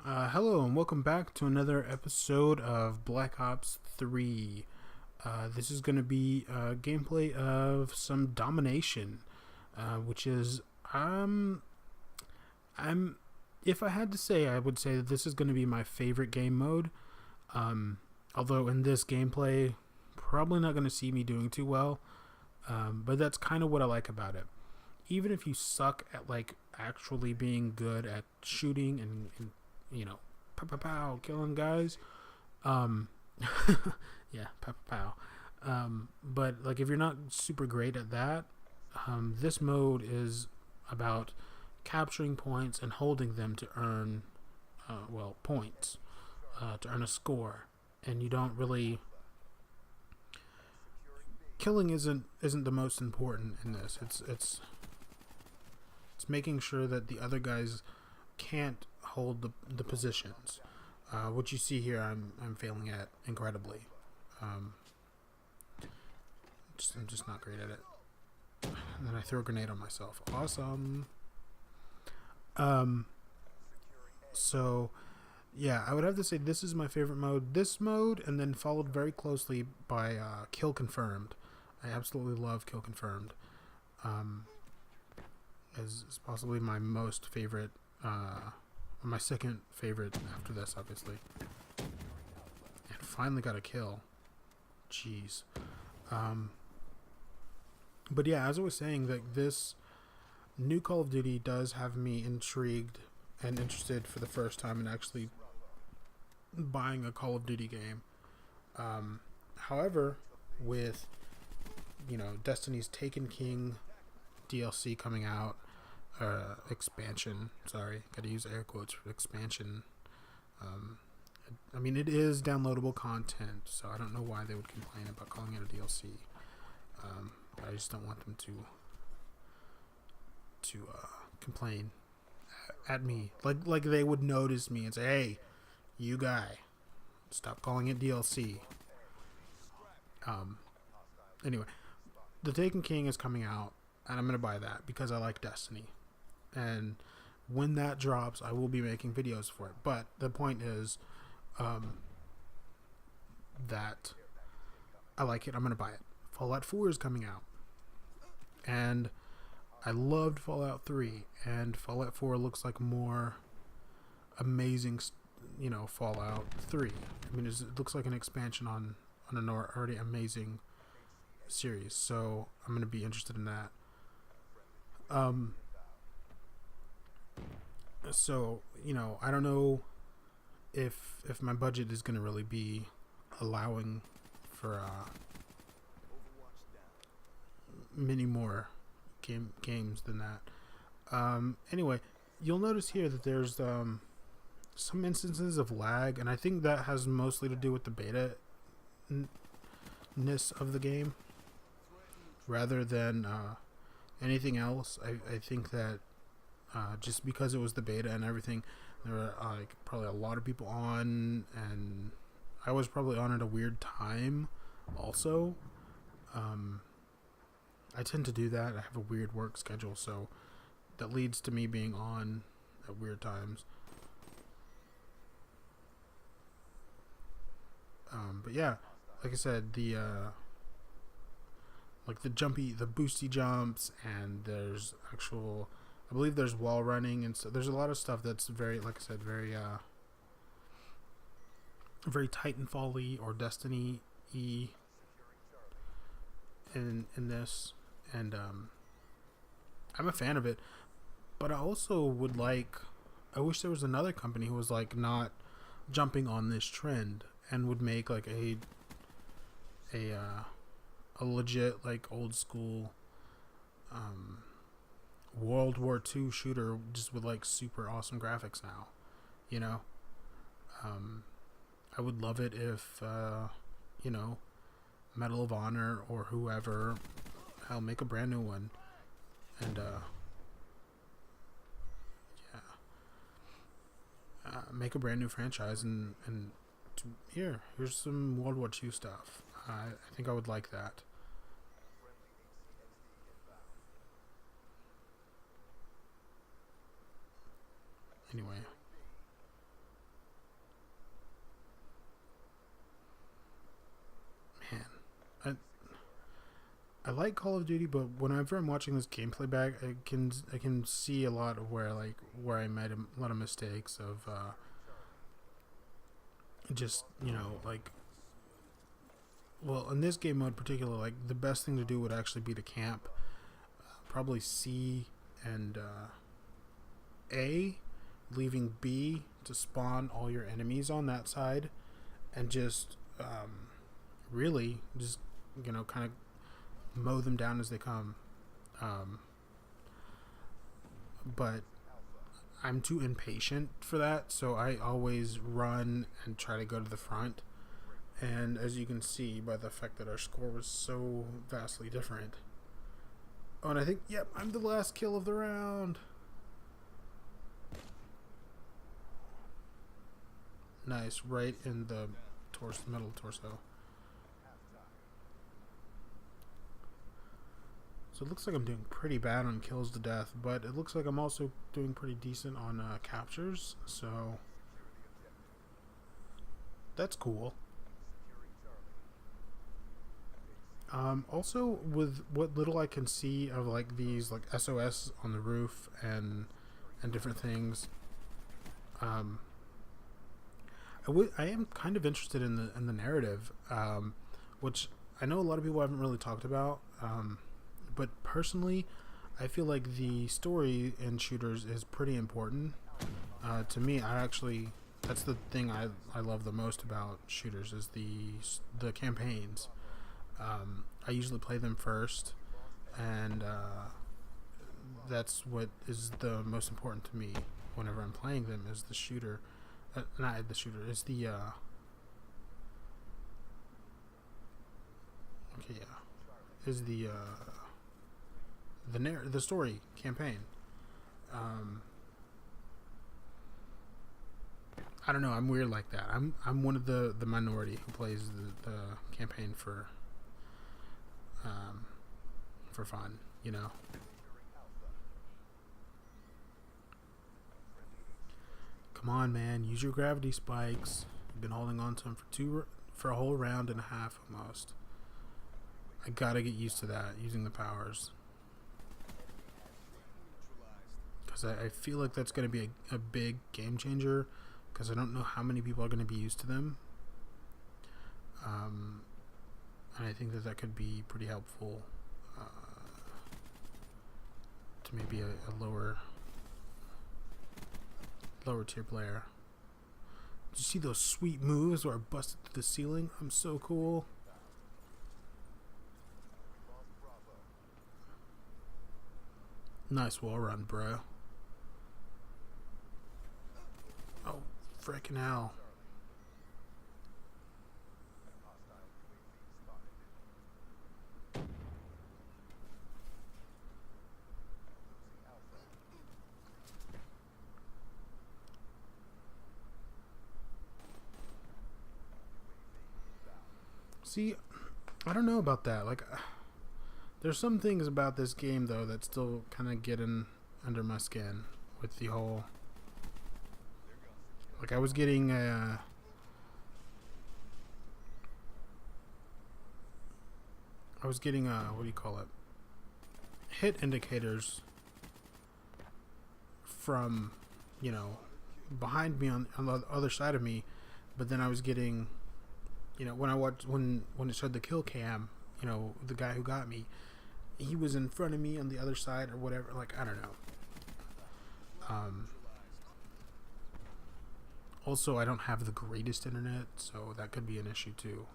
Hello and welcome back to another episode of Black Ops 3. This is going to be gameplay of some Domination, which is I'm if I had to say, I would say that this is going to be my favorite game mode. Although in this gameplay, probably not going to see me doing too well, but that's kind of what I like about it. Even if you suck at like actually being good at shooting and pow pow pow, killing guys. Um, yeah, pow pow pow. But like if you're not super great at that, this mode is about capturing points and holding them to earn, points, to earn a score. And you don't really killing isn't the most important in this. It's making sure that the other guys can't hold the positions. What you see here, I'm failing at incredibly. I'm just not great at it. And then I throw a grenade on myself. Awesome. So yeah, I would have to say this is my favorite mode. This mode, and then followed very closely by Kill Confirmed. I absolutely love Kill Confirmed. Is possibly my most favorite, my second favorite after this, obviously. And finally got a kill. Jeez. But yeah, as I was saying, that this new Call of Duty does have me intrigued and interested for the first time in actually buying a Call of Duty game. However, with Destiny's Taken King DLC coming out, expansion, sorry, gotta use air quotes for expansion. I mean, it is downloadable content, so I don't know why they would complain about calling it a DLC. But I just don't want them to complain at me, like they would notice me and say, "Hey, you guy, stop calling it DLC." Anyway, the Taken King is coming out, and I'm gonna buy that because I like Destiny. And when that drops, I will be making videos for it. But the point is that I like it. I'm going to buy it. Fallout 4 is coming out. And I loved Fallout 3. And Fallout 4 looks like more amazing, Fallout 3. I mean, it looks like an expansion on an already amazing series. So I'm going to be interested in that. So, I don't know if my budget is going to really be allowing for many more games than that. Anyway, you'll notice here that there's some instances of lag, and I think that has mostly to do with the beta-ness of the game rather than anything else. I think that just because it was the beta and everything, there were probably a lot of people on, and I was probably on at a weird time also. I tend to do that. I have a weird work schedule, so that leads to me being on at weird times. But yeah, like I said, the boosty jumps, and there's I believe there's wall running, and so there's a lot of stuff that's very, like I said, very Titanfall-y or Destiny-y in this, and I'm a fan of it. But I also I wish there was another company who was like not jumping on this trend and would make like a legit, like, old school World War II shooter just with like super awesome graphics now. I would love it if Medal of Honor or whoever, hell, make a brand new one, and make a brand new franchise, and here's some World War II stuff. I think I would like that. Anyway, I like Call of Duty, but whenever I'm watching this gameplay back, I can see a lot of where I made a lot of mistakes of just like, well, in this game mode particular, like the best thing to do would actually be to camp, probably C and A, leaving B to spawn all your enemies on that side, and just really just kind of mow them down as they come. But I'm too impatient for that, so I always run and try to go to the front. And as you can see by the fact that our score was so vastly different. Oh, and I think, yep, I'm the last kill of the round. Nice, right in the middle torso. So it looks like I'm doing pretty bad on kills to death, but it looks like I'm also doing pretty decent on captures, so that's cool. Also, with what little I can see of like these like SOS on the roof and different things, I am kind of interested in the narrative, which I know a lot of people haven't really talked about. But personally, I feel like the story in shooters is pretty important. To me, that's the thing I love the most about shooters is the campaigns. I usually play them first, and that's what is the most important to me whenever I'm playing them is the shooter. Not the shooter, it's the is the story campaign. I don't know, I'm weird like that. I'm one of the minority who plays the campaign for fun, Come on, man, use your gravity spikes. I've been holding on to them for a whole round and a half almost. I gotta get used to that, using the powers. Because I feel like that's going to be a big game changer, because I don't know how many people are going to be used to them. And I think that could be pretty helpful to maybe a lower tier player. Did you see those sweet moves where I busted through the ceiling? I'm so cool. Nice wall run, bro. Oh, frickin' hell. See, I don't know about that. Like, there's some things about this game, though, that still kind of get under my skin with the whole... Like, I was getting what do you call it? Hit indicators from, behind me on the other side of me, but then I was getting, when it showed the kill cam, the guy who got me, he was in front of me on the other side or whatever. Like, I don't know. Also, I don't have the greatest internet, so that could be an issue too.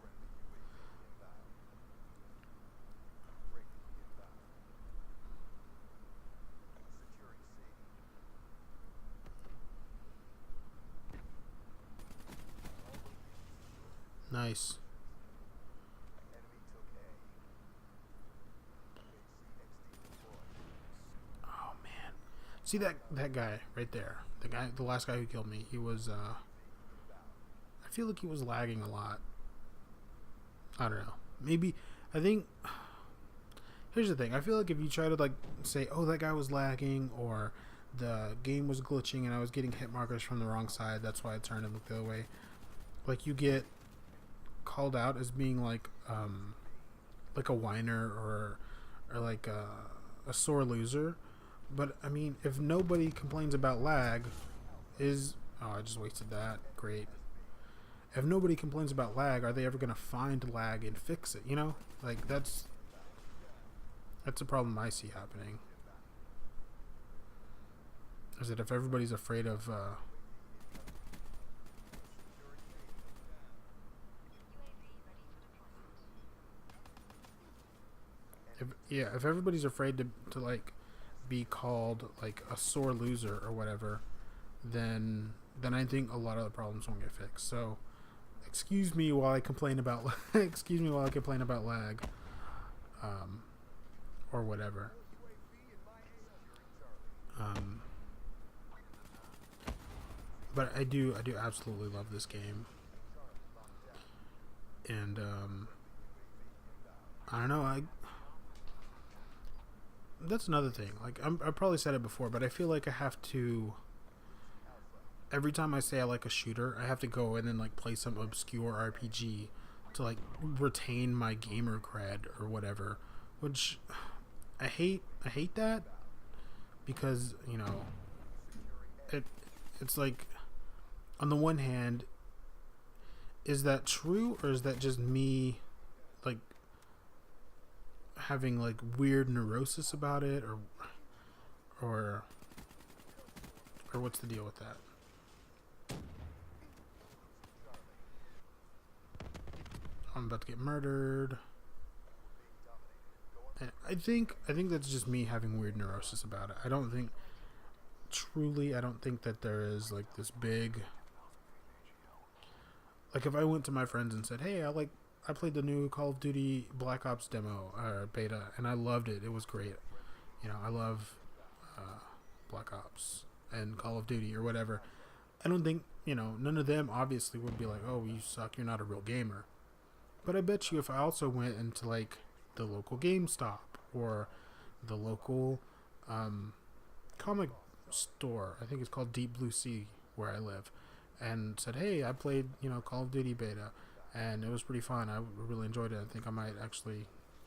Nice. Oh man. See that guy right there. The last guy who killed me. He was I feel like he was lagging a lot. I don't know. Maybe here's the thing. I feel like if you try to like say, "Oh, that guy was lagging," or the game was glitching and I was getting hit markers from the wrong side, that's why I turned and looked the other way. Like, you get called out as being like a whiner or or like a sore loser. But I mean, if nobody complains about lag, I just wasted that. Great. If nobody complains about lag, are they ever gonna find lag and fix it? You know, like that's a problem I see happening. Is that if everybody's afraid of if everybody's afraid to like be called like a sore loser or whatever, then I think a lot of the problems won't get fixed. So excuse me while I complain about lag, or whatever. But I do absolutely love this game, and I don't know. That's another thing. Like I probably said it before, but I feel like I have to. Every time I say I like a shooter, I have to go in and like play some obscure RPG to like retain my gamer cred or whatever, which I hate that, because you know it's like, on the one hand, is that true, or is that just me like having like weird neurosis about it, or what's the deal with that? I'm about to get murdered. And I think that's just me having weird neurosis about it. I don't think that there is like this big, like if I went to my friends and said, hey, I played the new Call of Duty Black Ops demo or beta and I loved it. It was great. You know, I love Black Ops and Call of Duty or whatever. I don't think, you know, none of them obviously would be like, oh, you suck, you're not a real gamer. But I bet you if I also went into like the local GameStop or the local comic store, I think it's called Deep Blue Sea where I live, and said, hey, I played, you know, Call of Duty beta and it was pretty fun, I really enjoyed it, I think I might actually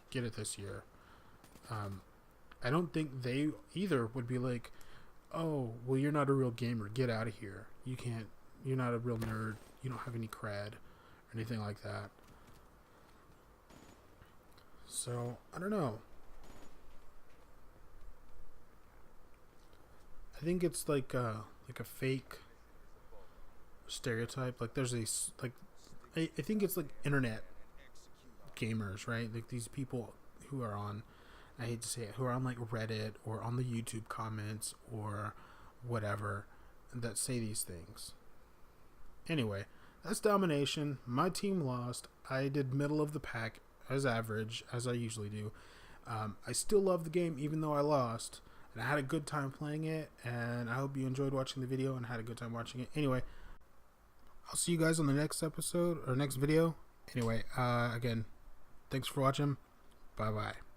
get it this year. I don't think they either would be like, oh, well, you're not a real gamer, get out of here, you're not a real nerd, you don't have any cred or anything like that. So I don't know. I think it's like a fake stereotype. Like there's I think it's like internet gamers, right? Like these people who are on, I hate to say it, who are on like Reddit or on the YouTube comments or whatever, that say these things. Anyway, that's Domination. My team lost. I did middle of the pack as average, as I usually do. I still love the game even though I lost, and I had a good time playing it, and I hope you enjoyed watching the video and had a good time watching it. Anyway, I'll see you guys on the next episode or next video. Anyway, again, thanks for watching. Bye bye.